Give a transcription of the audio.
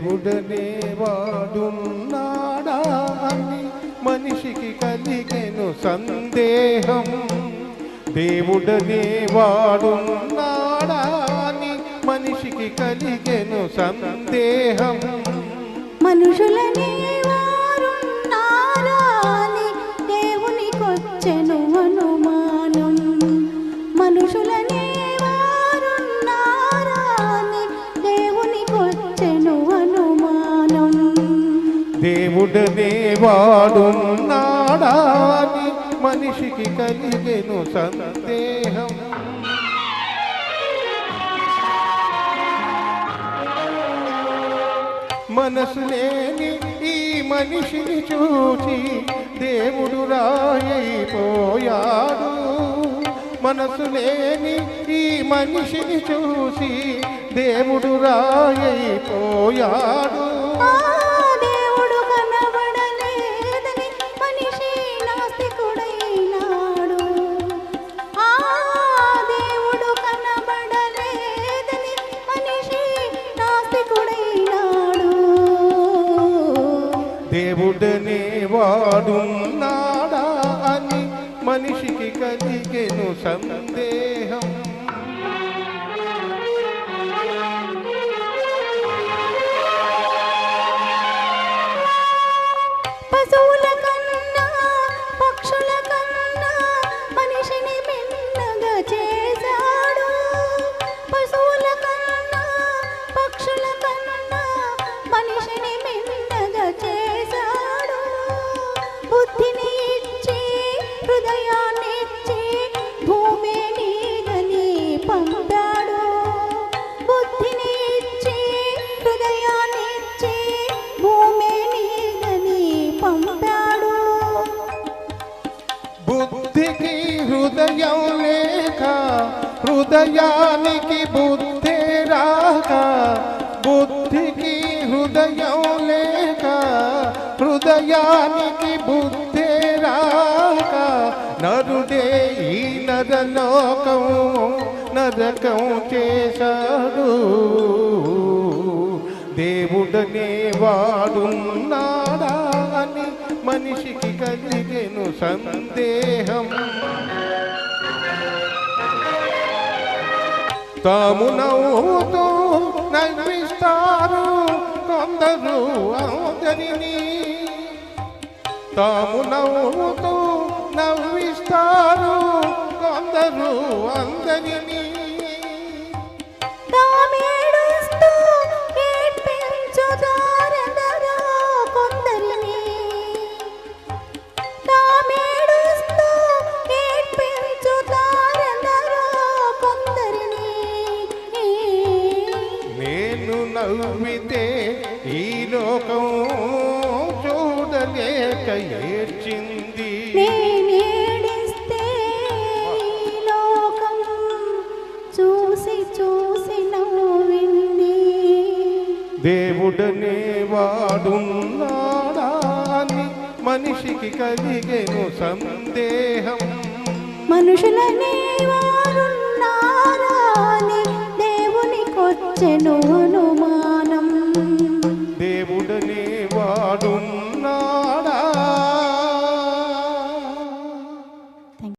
దేవుడనే వాడున్నాడా అని మనిషికి కలిగెను సందేహం. దేవుడనే వాడున్నాడా అని మనిషికి కలిగెను సందేహం. మనుషులనే వారున్నారా అని దేవునికొచ్చెను అనుమానం. మనుషులనే వారున్నారా అని దేవునికొచ్చెను అనుమానం. దేవుడనే వాడున్నాడా అని మనిషికి కలిగెను సందేహం. మనసు లేని ఈ మనిషిని చూచి దేవుడు రాయైపోయాడు. మనసు లేని ఈ మనిషిని చూసి దేవుడు రాయైపోయాడు. దేవుడు కనబడలేదని మనిషి నాస్తికుడైనాడు. దేవుడు కనబడలేదని మనిషి నాస్తికుడైనాడు. దేవుడనే వాడున్నాడా అని మనిషికి కలిగెను సందేహం. పశువుల కన్నా పక్షుల కన్నా మనిషిని మిన్నగా చేశాడు. పశువుల కన్నా పక్షుల కన్నా మనిషిని మిన్నగా చేశాడు. బుద్ధిని ఇచ్చి హృదయాన్ని ఇచ్చి భూమి మీదని పంపాడు. బుద్ధిని ఇచ్చి హృదయాన్ని ఇచ్చి భూమి మీదని పంపాడు. బుద్ధికి హృదయం లేక హృదయానికి బుద్ధి రాక. బుద్ధికి హృదయం లేక హృదయానికి బుద్ధి రాక. నరుడే ఈ నరలోకం నరకం చేశాడు. దేవుడనే వాడున్నాడా అని మనిషికి కలిగెను సందేహం. తాము నవ్వుతూ నవ్విస్తారు కొందరు అందరినీ. తాము నవ్వుతూ నవ్విస్తారు కొందరు అందరినీ. తామేడుస్తూ ఏడ్పించుతారెందరో కొందరిని. తామేడుస్తూ ఏడ్పించుతారెందరో కొందరిని. నేను నవ్వితే ఈ లోకం చూడలేక ఏడ్చింది. నేనేడిస్తే ఈ లోకం చూసి చూసి నవ్వింది. దేవుడనే వాడున్నాడా అని మనిషికి కలిగెను సందేహం. మనుషులనే వారున్నారా అని దేవునికొచ్చెను